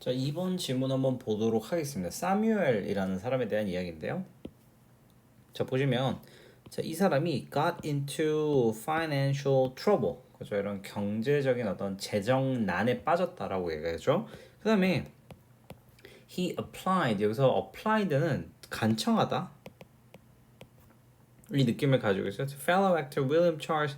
자, 이번 질문 한번 보도록 하겠습니다. 사뮤엘이라는 사람에 대한 이야기인데요. 자, 보시면 자, 이 사람이 got into financial trouble. 그죠? 이런 경제적인 어떤 재정난에 빠졌다라고 얘기하죠. 그다음에 he applied. 여기서 applied는 간청하다. 이 느낌을 가지고 있어요. Fellow actor William Charles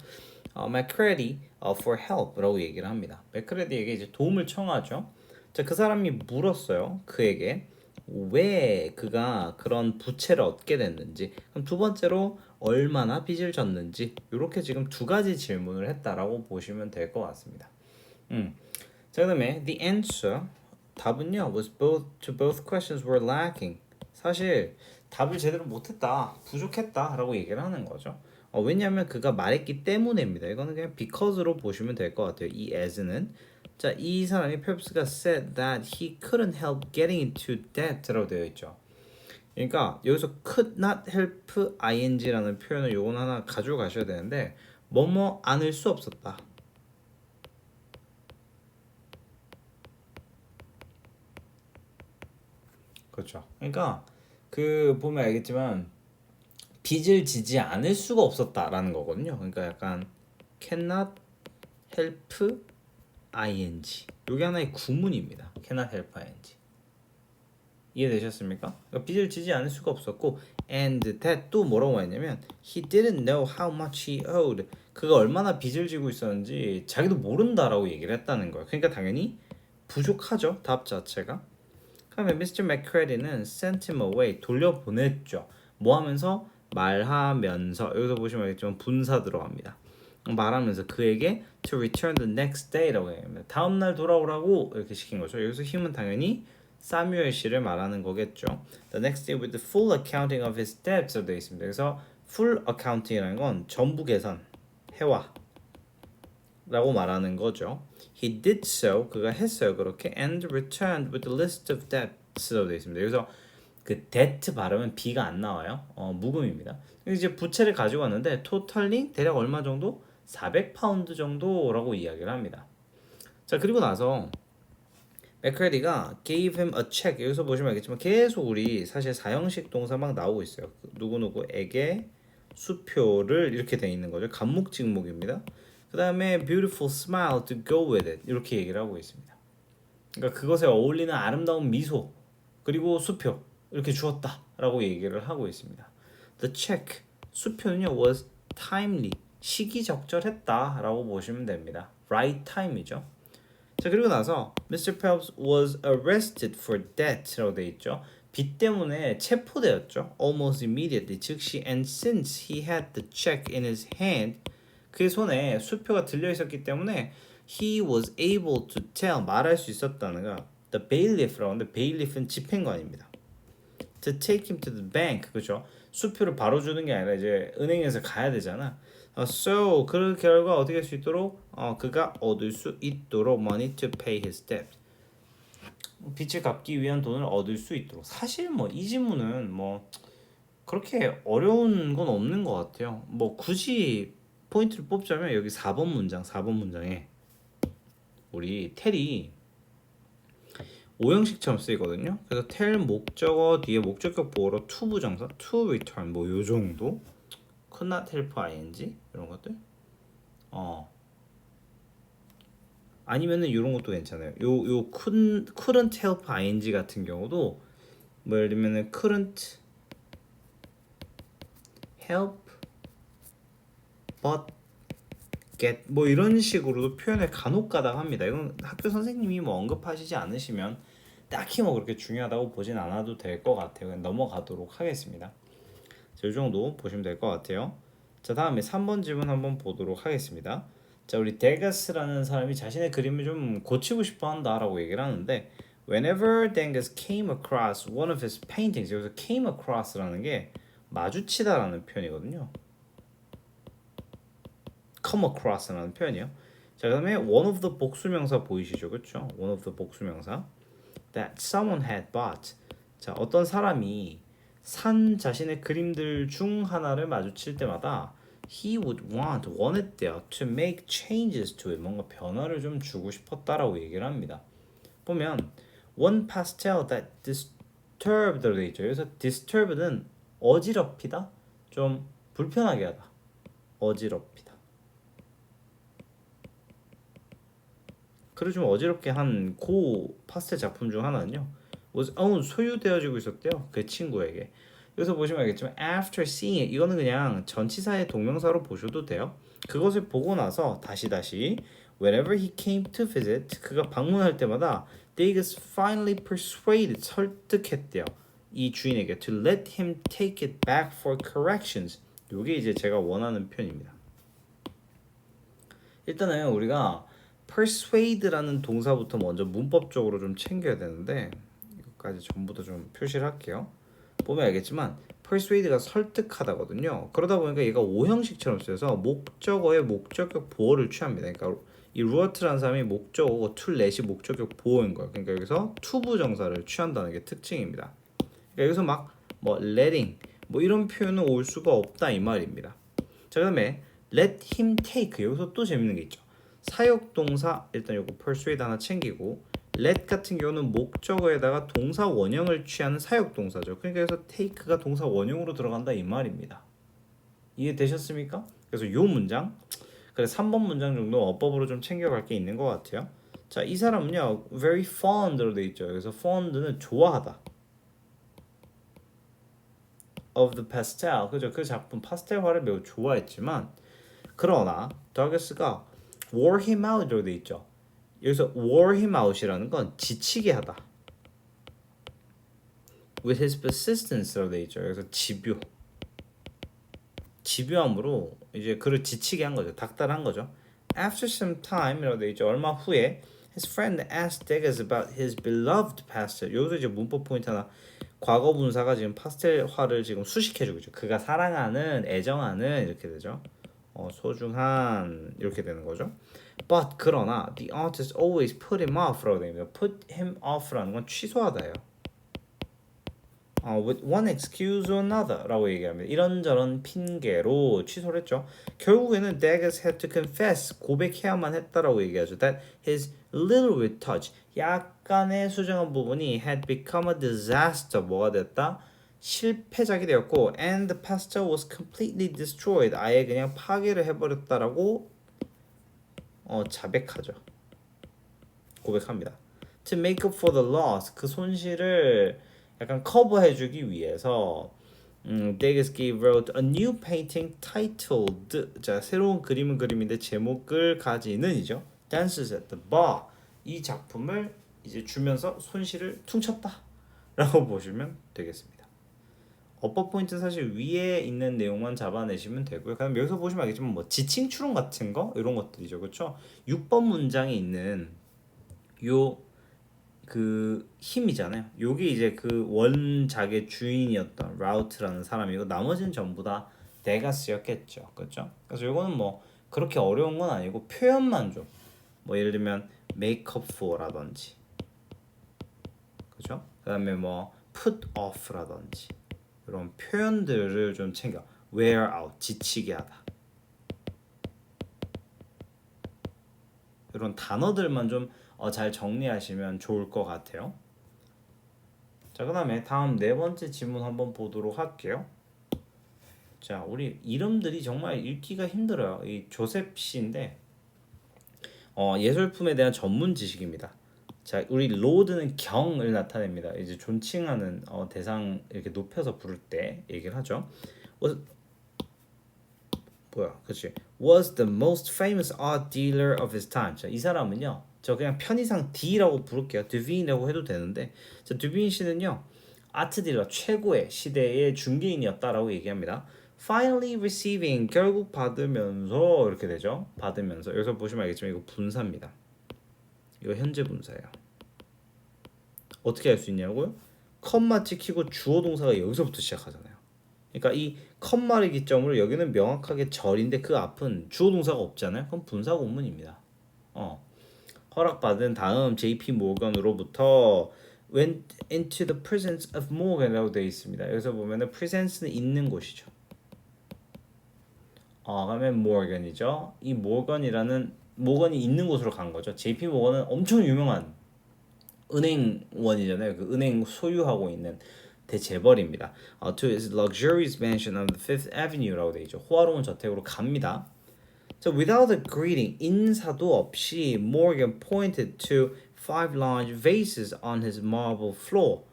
McCready for help라고 얘기를 합니다. 맥크레디에게 이제 도움을 청하죠. 자, 그 사람이 물었어요. 그에게 왜 그가 그런 부채를 얻게 됐는지. 그럼 두 번째로 얼마나 빚을 졌는지. 이렇게 지금 두 가지 질문을 했다라고 보시면 될 것 같습니다. 자, 그다음에 the answer 답은요 was both to both questions were lacking. 사실 답을 제대로 못했다, 부족했다라고 얘기를 하는 거죠. 왜냐하면 그가 말했기 때문입니다. 이거는 그냥 because로 보시면 될 것 같아요. 이 as는 자, 이 사람이 펠프스가 said that he couldn't help getting into debt라고 되어 있죠. 그러니까 여기서 could not help ing라는 표현을 요건 하나 가지고 가셔야 되는데 뭐뭐 않을 수 없었다. 그렇죠. 그러니까 그 보면 알겠지만 빚을 지지 않을 수가 없었다라는 거거든요. 그러니까 약간 cannot help ing. 이게 하나의 구문입니다. cannot help ing. 이해되셨습니까? 그러니까 빚을 지지 않을 수가 없었고 and that 또 뭐라고 했냐면 he didn't know how much he owed. 그가 얼마나 빚을 지고 있었는지 자기도 모른다라고 얘기를 했다는 거예요. 그러니까 당연히 부족하죠. 답 자체가. 그다음에 Mr. McCready는 sent him away 돌려보냈죠. 뭐 하면서 말하면서 여기서 보시면 알겠지만 분사 들어갑니다. 말하면서 그에게 to return the next day라고 해요. 다음 날 돌아오라고 이렇게 시킨 거죠. 여기서 힘은 당연히 사뮤엘 씨를 말하는 거겠죠. The next day with the full accounting of his debts로 되어 있습니다. 그래서 full accounting이라는 건 전부 계산 해와 라고 말하는 거죠. He did so, 그가 했어요. 그렇게 and returned with a list of debts라고 되어 있습니다. 여기서 그 debt 발음은 B가 안 나와요. 묵음입니다. 이제 부채를 가지고 왔는데 토탈링 대략 얼마 정도? 400파운드 정도라고 이야기를 합니다. 자, 그리고 나서 맥크레디가 gave him a check. 여기서 보시면 알겠지만 계속 우리 사실 사형식 동사 막 나오고 있어요. 누구누구에게 수표를 이렇게 돼 있는 거죠. 간목직목입니다. 그 다음에 beautiful smile to go with it 이렇게 얘기를 하고 있습니다. 그러니까 그것에 어울리는 아름다운 미소 그리고 수표 이렇게 주었다라고 얘기를 하고 있습니다. The check 수표는요 was timely 시기적절했다라고 보시면 됩니다. Right time이죠. 자, 그리고 나서 Mr. Phelps was arrested for debt라고 돼 있죠. 빚 때문에 체포되었죠. Almost immediately 즉시 and since he had the check in his hand 그의 손에 수표가 들려 있었기 때문에 he was able to tell 말할 수 있었다는 거. The bailiff라고 하는데 bailiff은 집행관입니다. To take him to the bank 그죠? 수표를 바로 주는 게 아니라 이제 은행에서 가야 되잖아. So 그 결과 어떻게 할 수 있도록 그가 얻을 수 있도록 money to pay his debt. 빚을 갚기 위한 돈을 얻을 수 있도록. 사실 뭐 이 질문은 뭐 그렇게 어려운 건 없는 것 같아요. 뭐 굳이 포인트를 뽑자면 여기 4번 문장에 우리 텔이 오형식처럼 쓰이거든요. 그래서 텔 목적어 뒤에 목적격 보어로 to 부정사, to return 뭐 요 정도. could not help ing 이런 것들. 아니면은 이런 것도 괜찮아요. 요 couldn't help ing 같은 경우도 뭐 예를 들면은 couldn't help but get 뭐 이런 식으로도 표현을 간혹가다 합니다. 이건 학교 선생님이 뭐 언급하시지 않으시면 딱히 뭐 그렇게 중요하다고 보진 않아도 될 것 같아요. 그냥 넘어가도록 하겠습니다. 자, 이 정도 보시면 될 것 같아요. 자, 다음에 3번 질문 한번 보도록 하겠습니다. 자, 우리 데가스라는 사람이 자신의 그림을 좀 고치고 싶어 한다라고 얘기를 하는데 Whenever Degas came across one of his paintings 여기서 came across라는 게 마주치다라는 표현이거든요. come across라는 표현이요. 자, 그다음에 one of the 복수명사 보이시죠? 그렇죠? one of the 복수명사 that someone had bought. 자, 어떤 사람이 산 자신의 그림들 중 하나를 마주칠 때마다 he would wanted to make changes to it. 뭔가 변화를 좀 주고 싶었다라고 얘기를 합니다. 보면 one pastel that disturbed로 돼 있죠. 여기서 disturbed는 어지럽히다, 좀 불편하게 하다, 어지럽히다. 글을 좀 어지럽게 한 고 파스텔 작품 중 하나는요, was owned, 소유되어지고 있었대요, 그 친구에게. 여기서 보시면 알겠지만 after seeing it, 이거는 그냥 전치사의 동명사로 보셔도 돼요. 그것을 보고 나서 다시 whenever he came to visit, 그가 방문할 때마다 they was finally persuaded, 설득했대요, 이 주인에게 to let him take it back for corrections. 요게 이제 제가 원하는 표현입니다. 일단은 우리가 persuade라는 동사부터 먼저 문법적으로 좀 챙겨야 되는데, 이것까지 전부 다 좀 표시를 할게요. 보면 알겠지만 persuade가 설득하다거든요. 그러다 보니까 얘가 오형식처럼 쓰여서 목적어의 목적격 보어를 취합니다. 그러니까 이 루어트라는 사람이 목적어고 to let이 목적격 보어인 거예요. 그러니까 여기서 to 부정사를 취한다는 게 특징입니다. 그러니까 여기서 막 뭐 letting 뭐 이런 표현은 올 수가 없다 이 말입니다. 자, 그다음에 let him take, 여기서 또 재밌는 게 있죠. 사역동사, 일단 요거 persuade 하나 챙기고, let 같은 경우는 목적어에다가 동사 원형을 취하는 사역동사죠. 그러니까 여기서 take가 동사 원형으로 들어간다 이 말입니다. 이해되셨습니까? 그래서 요 문장, 그래 3번 문장 정도 어법으로 좀 챙겨갈 게 있는 것 같아요. 자, 이 사람은요 very fond로 돼 있죠. 그래서 fond는 좋아하다 of the pastel, 그죠? 그 작품 파스텔화를 매우 좋아했지만, 그러나 더그스가 wore him out로 돼 있죠. 여기서 wore him out이라는 건 지치게 하다, with his persistence로 돼 있죠. 여기서 집요함으로 이제 그를 지치게 한 거죠. 닥달한 거죠. After some time이라고 돼 있죠. 얼마 후에 his friend asked Degas about his beloved pastel. 여기서 이제 문법 포인트 하나, 과거 분사가 지금 파스텔화를 지금 수식해주고 있죠. 그가 사랑하는, 애정하는 이렇게 되죠. 소중한 이렇게 되는 거죠. But 그러나 the artist always put him off라고 됩니다. put him off라는 건 취소하다예요. with one excuse or another라고 얘기합니다. 이런저런 핑계로 취소를 했죠. 결국에는 Degas had to confess, 고백해야만 했다라고 얘기하죠. That his little bit touch, 약간의 수정한 부분이 had become a disaster, 뭐가 됐다? 실패작이 되었고, and the pastel was completely destroyed, 아예 그냥 파괴를 해버렸다라고 자백하죠. 고백합니다. To make up for the loss, 그 손실을 약간 커버해주기 위해서 Degas wrote a new painting titled, 자, 새로운 그림은 그림인데 제목을 가지는이죠. Dances at the Bar. 이 작품을 이제 주면서 손실을 퉁쳤다 라고 보시면 되겠습니다. 어법 포인트는 사실 위에 있는 내용만 잡아내시면 되고요. 그다음 여기서 보시면 알겠지만 뭐 지칭 추론 같은 거 이런 것들이죠, 그렇죠? 6번 문장에 있는 요 그 힘이잖아요. 요게 이제 그 원작의 주인이었던 라우트라는 사람이고, 나머지는 전부 다 데가스였겠죠, 그렇죠? 그래서 요거는 뭐 그렇게 어려운 건 아니고 표현만 좀, 뭐 예를 들면 make up for라든지, 그렇죠? 그다음에 뭐 put off라든지 이런 표현들을 좀 챙겨. wear out, 지치게 하다, 이런 단어들만 좀 잘 정리하시면 좋을 것 같아요. 자, 그 다음에 다음 네 번째 지문 한번 보도록 할게요. 자, 우리 이름들이 정말 읽기가 힘들어요. 이 조셉 씨인데 예술품에 대한 전문 지식입니다. 자, 우리 로드는 경을 나타냅니다. 이제 존칭하는 대상 이렇게 높여서 부를 때 얘기를 하죠. 그렇지. Was the most famous art dealer of his time. 자, 이 사람은요, 저 그냥 편의상 D라고 부를게요. 드빈이라고 해도 되는데, 자, 드빈 씨는요, 아트 딜러, 최고의 시대의 중개인이었다라고 얘기합니다. Finally receiving, 결국 받으면서 이렇게 되죠. 받으면서. 여기서 보시면 알겠지만 이거 분사입니다. 이거 현재 분사예요. 어떻게 할 수 있냐고요? 컴마 찍히고 주어 동사가 여기서부터 시작하잖아요. 그러니까 이 컴마를 기점으로 여기는 명확하게 절인데 그 앞은 주어 동사가 없잖아요. 그럼 분사 구문입니다. 허락받은 다음 JP 모건으로부터 went into the presence of Morgan이라고 되어 있습니다. 여기서 보면은 presence는 있는 곳이죠. 그러면 Morgan이죠. 이 모건이 있는 곳으로 간 거죠. JP 모건은 엄청 유명한 은행원이잖아요. 그 은행 소유하고 있는 대재벌입니다. To his luxurious mansion on the Fifth Avenue라고 돼 있죠. 호화로운 저택으로 갑니다. So without a greeting, 인사도 없이 Morgan pointed to five large vases on his marble floor.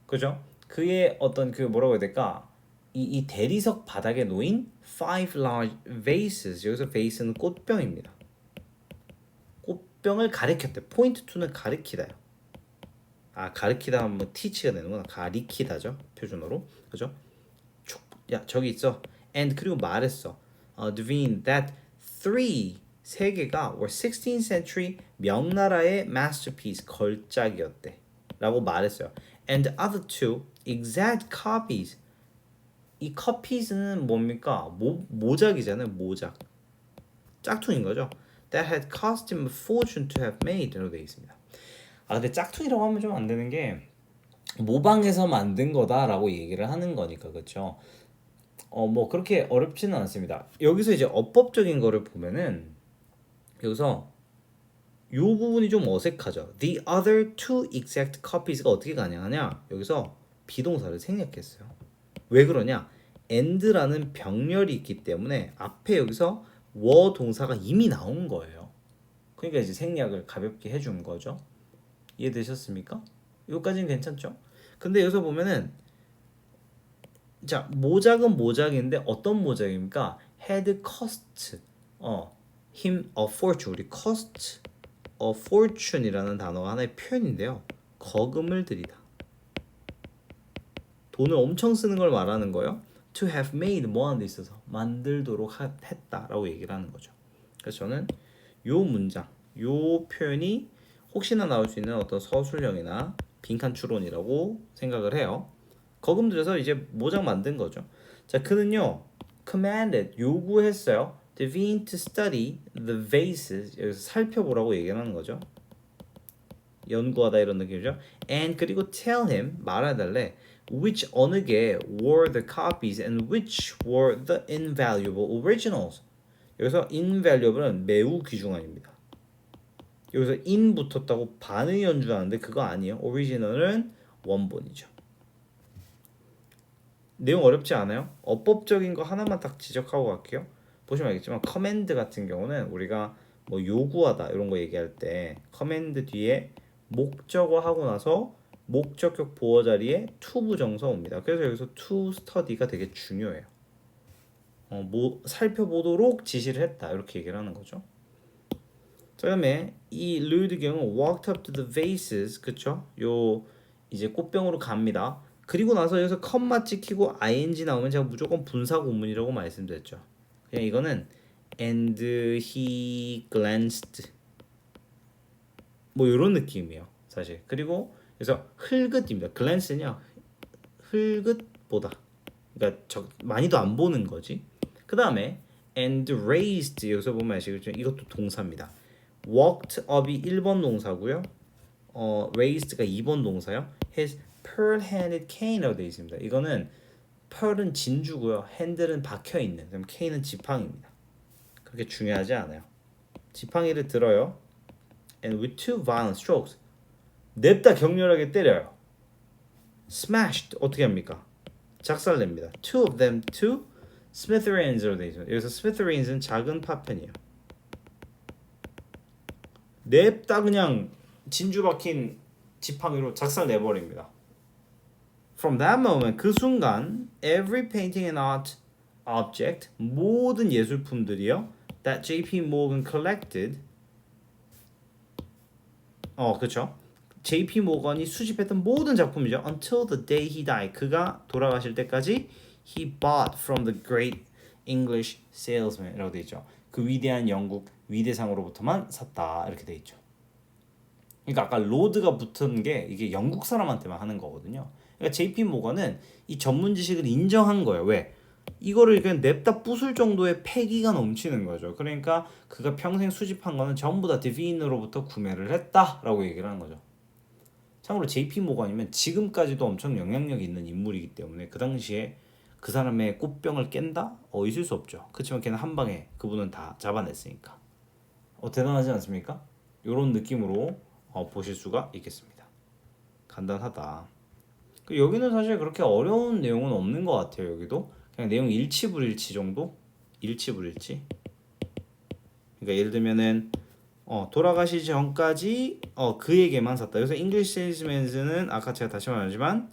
그죠? 그의 어떤 그 뭐라고 해야 될까? 이 대리석 바닥에 놓인 five large vases. 여기서 vase는 꽃병입니다. 꽃병을 가리켰대. point to는 가리키다요. 가리키다 하면 뭐 teach가 되는구나. 가리키다죠. 표준어로. 그죠? 야, 저기 있어. And 그리고 말했어. Devine that 세 개가 were 16th century 명나라의 masterpiece 걸작이었대. 라고 말했어요. And the other two exact copies. 이 copies는 뭡니까? 모작이잖아요. 모작. 짝퉁인 거죠. That had cost him a fortune to have made. 라고 되어 있습니다. 근데 짝퉁이라고 하면 좀 안 되는 게 모방해서 만든 거다라고 얘기를 하는 거니까 그렇죠. 뭐 그렇게 어렵지는 않습니다. 여기서 이제 어법적인 거를 보면은 여기서 요 부분이 좀 어색하죠. The other two exact copies가 어떻게 가능하냐? 여기서 비동사를 생략했어요. 왜 그러냐? and라는 병렬이 있기 때문에 앞에 여기서 were 동사가 이미 나온 거예요. 그러니까 이제 생략을 가볍게 해준 거죠. 이해되셨습니까? 여기까지는 괜찮죠? 근데 여기서 보면은 자, 모작은 모작인데 어떤 모작입니까? had cost him a fortune. 우리 cost a fortune이라는 단어가 하나의 표현인데요. 거금을 들이다. 돈을 엄청 쓰는 걸 말하는 거예요. To have made 뭐 하는 데 있어서 만들도록 했다라고 얘기를 하는 거죠. 그래서 저는 요 문장, 요 표현이 혹시나 나올 수 있는 어떤 서술형이나 빈칸 추론이라고 생각을 해요. 거금 들여서 이제 모작 만든 거죠. 자, 그는요 commanded 요구했어요. Devine to study the vases. 여기서 살펴보라고 얘기를 하는 거죠. 연구하다 이런 느낌이죠. And 그리고 tell him 말해달래. Which 어느 게 were the copies and which were the invaluable originals. 여기서 invaluable은 매우 귀중한입니다. 여기서 in 붙었다고 반을 연주하는데 그거 아니에요. original은 원본이죠. 내용 어렵지 않아요? 어법적인 거 하나만 딱 지적하고 갈게요. 보시면 알겠지만 커맨드 같은 경우는 우리가 뭐 요구하다 이런 거 얘기할 때 커맨드 뒤에 목적어 하고 나서 목적격 보어 자리에 to 부정사 옵니다. 그래서 여기서 to study가 되게 중요해요. 뭐 살펴보도록 지시를 했다 이렇게 얘기를 하는 거죠. 그다음에 이 르드 경우 walked up to the vases 그쵸? 요 이제 꽃병으로 갑니다. 그리고 나서 여기서 컴마 찍히고 ing 나오면 제가 무조건 분사 구문이라고 말씀드렸죠. 그냥 이거는 and he glanced 뭐 이런 느낌이에요 사실. 그리고 그래서 흘긋입니다. glance는요 흘긋 보다. 그러니까 많이도 안 보는 거지. 그 다음에 and raised 여기서 보면 아시겠죠? 이것도 동사입니다. walked up이 1번 동사고요. raised가 2번 동사요. his pearl-handed cane라고 되어 있습니다. 이거는 pearl은 진주고요. handle은 박혀 있는. 그럼 cane은 지팡이입니다. 그렇게 중요하지 않아요. 지팡이를 들어요. And with two violent strokes. 냅다 격렬하게 때려요. smashed 어떻게 합니까? 작살냅니다. Two of them to smithereens으로 되어 있습니다. 여기서 smithereens은 작은 파편이에요. 냅다 그냥 진주 박힌 지팡이로 작살 내버립니다. From that moment 그 순간 every painting and art object 모든 예술품들이요 that J.P. Morgan collected 그렇죠. J.P. 모건이 수집했던 모든 작품이죠. Until the day he died 그가 돌아가실 때까지 he bought from the great English salesman이라고 돼 있죠. 그 위대한 영국 위대상으로부터만 샀다 이렇게 돼 있죠. 그러니까 아까 로드가 붙은 게 이게 영국 사람한테만 하는 거거든요. 그러니까 JP 모건은 이 전문 지식을 인정한 거예요. 왜? 이거를 그냥 냅다 부술 정도의 패기가 넘치는 거죠. 그러니까 그가 평생 수집한 거는 전부 다 디비인으로부터 구매를 했다라고 얘기를 하는 거죠. 참고로 JP 모건이면 지금까지도 엄청 영향력 있는 인물이기 때문에 그 당시에 그 사람의 꽃병을 깬다? 있을 수 없죠. 그렇지만 걔는 한 방에 그분은 다 잡아냈으니까. 대단하지 않습니까? 이런 느낌으로 보실 수가 있겠습니다. 간단하다. 여기는 사실 그렇게 어려운 내용은 없는 것 같아요. 여기도 그냥 내용 일치불일치 정도? 일치불일치. 그러니까 예를 들면은 돌아가시기 전까지 그에게만 샀다. 여기서 English salesman은 아까 제가 다시 말하지만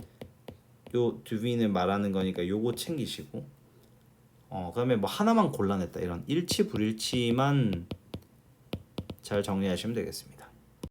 요 두비는 말하는 거니까 요거 챙기시고 그다음에 뭐 하나만 골라냈다 이런 일치불일치만 잘 정리하시면 되겠습니다.